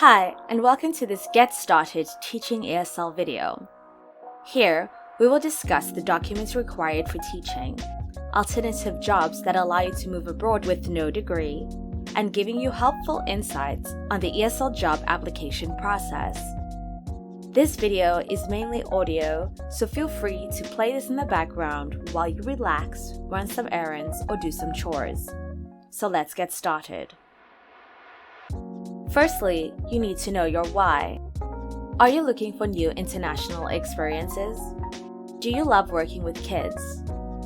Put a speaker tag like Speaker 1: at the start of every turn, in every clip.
Speaker 1: Hi, and welcome to this Get Started Teaching ESL video. Here, we will discuss the documents required for teaching, alternative jobs that allow you to move abroad with no degree, and giving you helpful insights on the ESL job application process. This video is mainly audio, so feel free to play this in the background while you relax, run some errands, or do some chores. So let's get started. Firstly, you need to know your why. Are you looking for new international experiences? Do you love working with kids?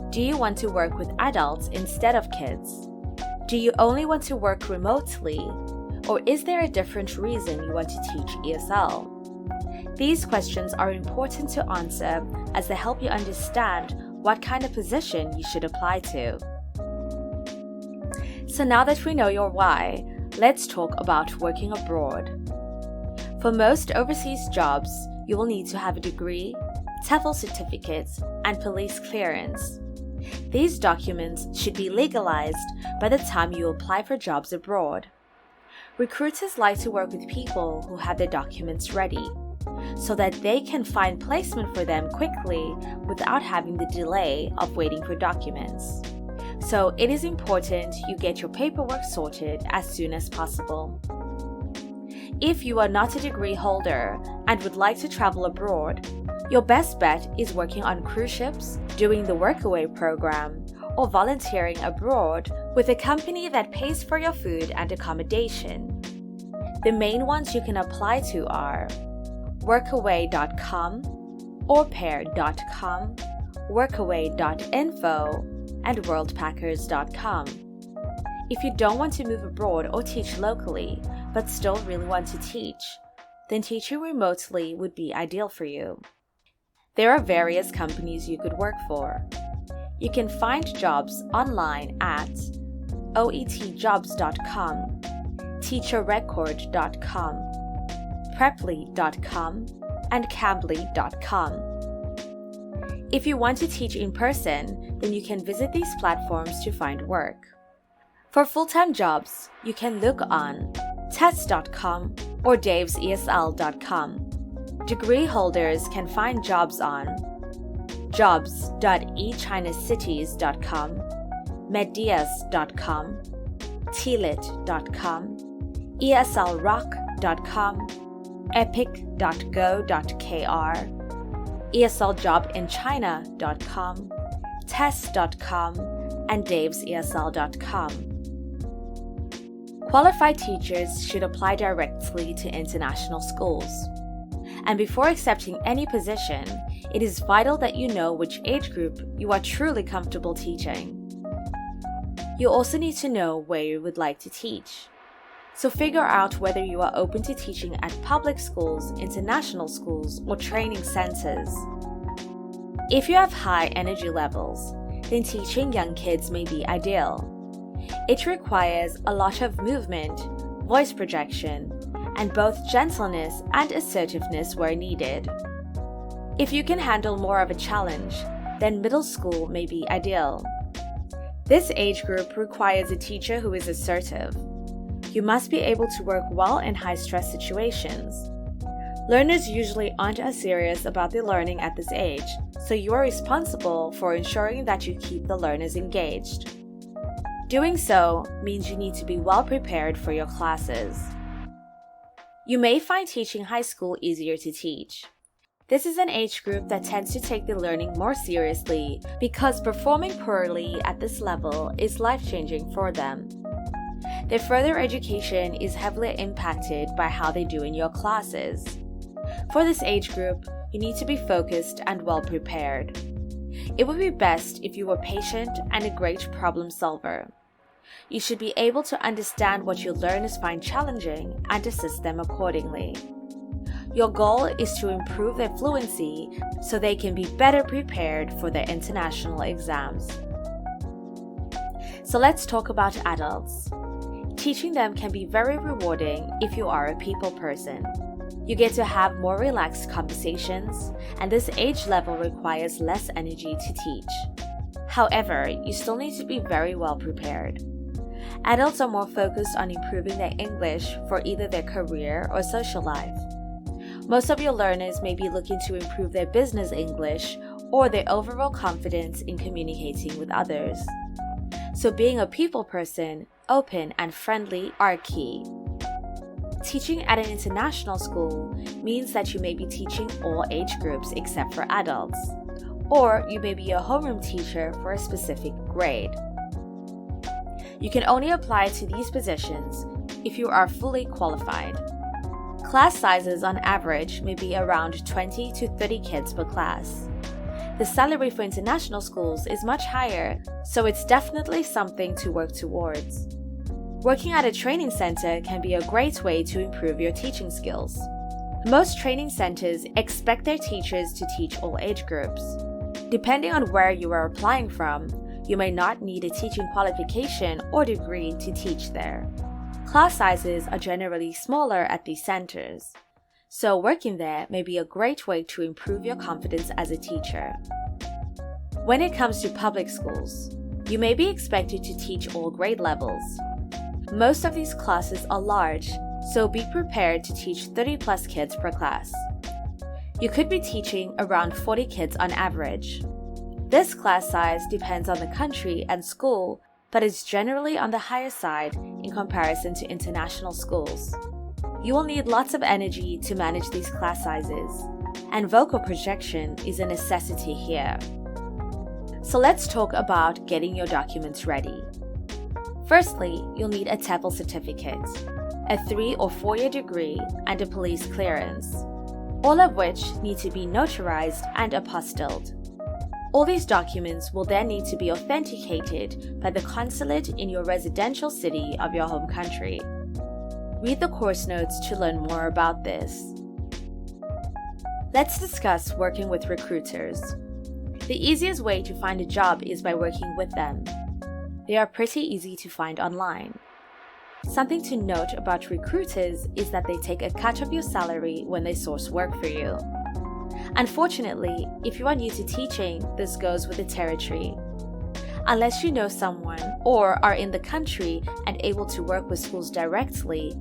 Speaker 1: Do you want to work with adults instead of kids? Do you only want to work remotely? Or is there a different reason you want to teach ESL? These questions are important to answer as they help you understand what kind of position you should apply to. So now that we know your why, let's talk about working abroad. For most overseas jobs, you will need to have a degree, TOEFL certificates, and police clearance. These documents should be legalized by the time you apply for jobs abroad. Recruiters like to work with people who have their documents ready, so that they can find placement for them quickly without having the delay of waiting for documents. So it is important you get your paperwork sorted as soon as possible. If you are not a degree holder and would like to travel abroad, your best bet is working on cruise ships, doing the Workaway program, or volunteering abroad with a company that pays for your food and accommodation. The main ones you can apply to are workaway.com, aurpair.com, workaway.info, and worldpackers.com. If you don't want to move abroad or teach locally, but still really want to teach, then teaching remotely would be ideal for you. There are various companies you could work for. You can find jobs online at oetjobs.com, teacherrecord.com, preply.com, and cambly.com. If you want to teach in person, then you can visit these platforms to find work. For full-time jobs, you can look on test.com or davesesl.com. Degree holders can find jobs on jobs.echinacitiescom, medias.com, tlit.com, eslrock.com, epic.go.kr, eslJobInChina.com, test.com, and davesesl.com. Qualified teachers should apply directly to international schools. And before accepting any position, it is vital that you know which age group you are truly comfortable teaching. You also need to know where you would like to teach. So figure out whether you are open to teaching at public schools, international schools, or training centers. If you have high energy levels, then teaching young kids may be ideal. It requires a lot of movement, voice projection, and both gentleness and assertiveness where needed. If you can handle more of a challenge, then middle school may be ideal. This age group requires a teacher who is assertive. You must be able to work well in high-stress situations. Learners usually aren't as serious about their learning at this age, so you are responsible for ensuring that you keep the learners engaged. Doing so means you need to be well prepared for your classes. You may find teaching high school easier to teach. This is an age group that tends to take the learning more seriously because performing poorly at this level is life-changing for them. Their further education is heavily impacted by how they do in your classes. For this age group, you need to be focused and well prepared. It would be best if you were patient and a great problem solver. You should be able to understand what your learners find challenging and assist them accordingly. Your goal is to improve their fluency so they can be better prepared for their international exams. So let's talk about adults. Teaching them can be very rewarding if you are a people person. You get to have more relaxed conversations, and this age level requires less energy to teach. However, you still need to be very well prepared. Adults are more focused on improving their English for either their career or social life. Most of your learners may be looking to improve their business English or their overall confidence in communicating with others. So being a people person, open and friendly are key. Teaching at an international school means that you may be teaching all age groups except for adults, or you may be a homeroom teacher for a specific grade. You can only apply to these positions if you are fully qualified. Class sizes on average may be around 20 to 30 kids per class. The salary for international schools is much higher, so it's definitely something to work towards. Working at a training center can be a great way to improve your teaching skills. Most training centers expect their teachers to teach all age groups. Depending on where you are applying from, you may not need a teaching qualification or degree to teach there. Class sizes are generally smaller at these centers, so working there may be a great way to improve your confidence as a teacher. When it comes to public schools, you may be expected to teach all grade levels. Most of these classes are large, so be prepared to teach 30+ kids per class. You could be teaching around 40 kids on average. This class size depends on the country and school, but is generally on the higher side in comparison to international schools. You will need lots of energy to manage these class sizes, and vocal projection is a necessity here. So let's talk about getting your documents ready. Firstly, you'll need a TEFL certificate, a 3 or 4-year degree, and a police clearance, all of which need to be notarized and apostilled. All these documents will then need to be authenticated by the consulate in your residential city of your home country. Read the course notes to learn more about this. Let's discuss working with recruiters. The easiest way to find a job is by working with them. They are pretty easy to find online. Something to note about recruiters is that they take a cut of your salary when they source work for you. Unfortunately, if you are new to teaching, this goes with the territory. Unless you know someone or are in the country and able to work with schools directly,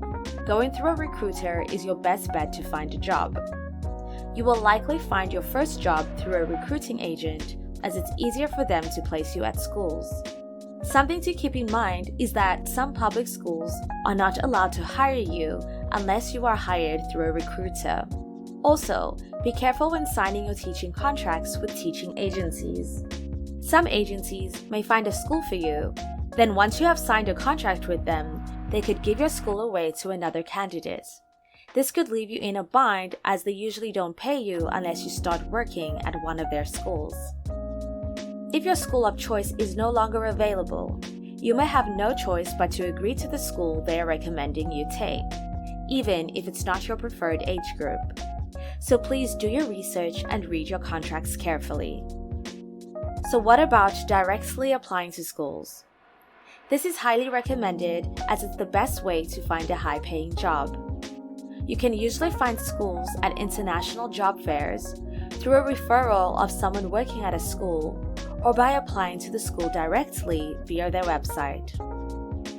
Speaker 1: going through a recruiter is your best bet to find a job. You will likely find your first job through a recruiting agent, as it's easier for them to place you at schools. Something to keep in mind is that some public schools are not allowed to hire you unless you are hired through a recruiter. Also, be careful when signing your teaching contracts with teaching agencies. Some agencies may find a school for you, then once you have signed a contract with them, they could give your school away to another candidate. This could leave you in a bind as they usually don't pay you unless you start working at one of their schools. If your school of choice is no longer available, you may have no choice but to agree to the school they are recommending you take, even if it's not your preferred age group. So please do your research and read your contracts carefully. So what about directly applying to schools? This is highly recommended as it's the best way to find a high-paying job. You can usually find schools at international job fairs, through a referral of someone working at a school, or by applying to the school directly via their website.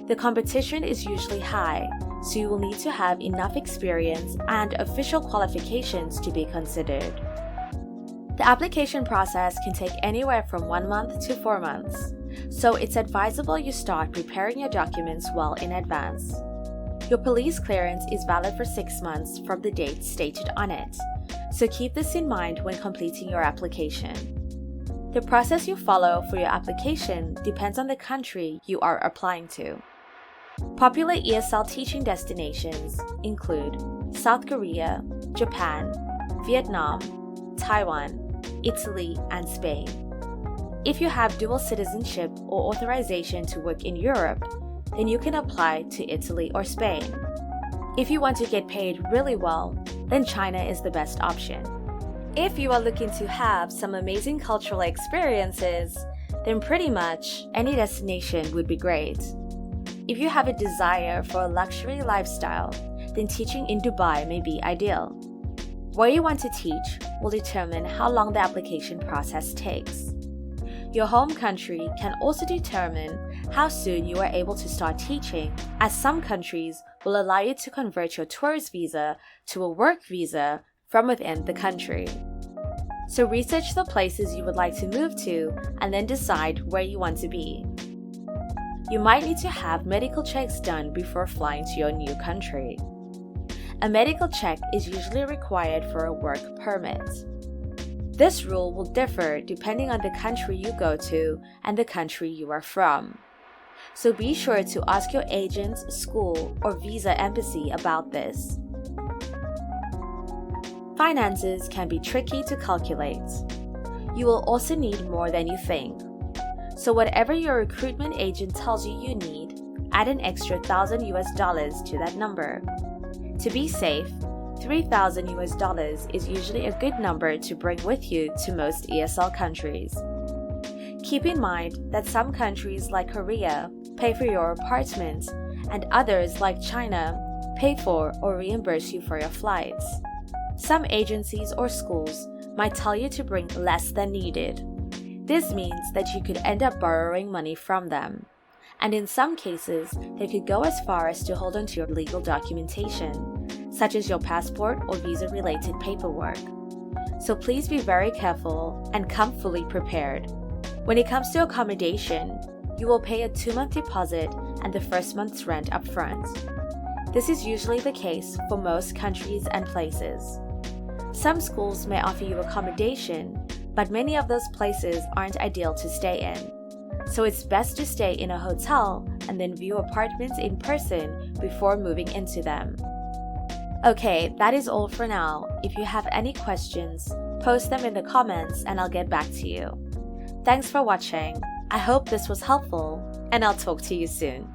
Speaker 1: The competition is usually high, so you will need to have enough experience and official qualifications to be considered. The application process can take anywhere from 1 month to 4 months, so it's advisable you start preparing your documents well in advance. Your police clearance is valid for 6 months from the date stated on it, so keep this in mind when completing your application. The process you follow for your application depends on the country you are applying to. Popular ESL teaching destinations include South Korea, Japan, Vietnam, Taiwan, Italy, and Spain. If you have dual citizenship or authorization to work in Europe, then you can apply to Italy or Spain. If you want to get paid really well, then China is the best option. If you are looking to have some amazing cultural experiences, then pretty much any destination would be great. If you have a desire for a luxury lifestyle, then teaching in Dubai may be ideal. Where you want to teach will determine how long the application process takes. Your home country can also determine how soon you are able to start teaching, as some countries will allow you to convert your tourist visa to a work visa from within the country. So research the places you would like to move to and then decide where you want to be. You might need to have medical checks done before flying to your new country. A medical check is usually required for a work permit. This rule will differ depending on the country you go to and the country you are from. So be sure to ask your agent's school or visa embassy about this. Finances can be tricky to calculate. You will also need more than you think. So whatever your recruitment agent tells you you need, add an extra $1,000 to that number. To be safe, $3,000 is usually a good number to bring with you to most ESL countries. Keep in mind that some countries like Korea pay for your apartment, and others like China pay for or reimburse you for your flights. Some agencies or schools might tell you to bring less than needed. This means that you could end up borrowing money from them. And in some cases, they could go as far as to hold onto your legal documentation, such as your passport or visa-related paperwork. So please be very careful and come fully prepared. When it comes to accommodation, you will pay a 2-month deposit and the first month's rent up front. This is usually the case for most countries and places. Some schools may offer you accommodation, but many of those places aren't ideal to stay in. So it's best to stay in a hotel and then view apartments in person before moving into them. Okay, that is all for now. If you have any questions, post them in the comments and I'll get back to you. Thanks for watching. I hope this was helpful, and I'll talk to you soon.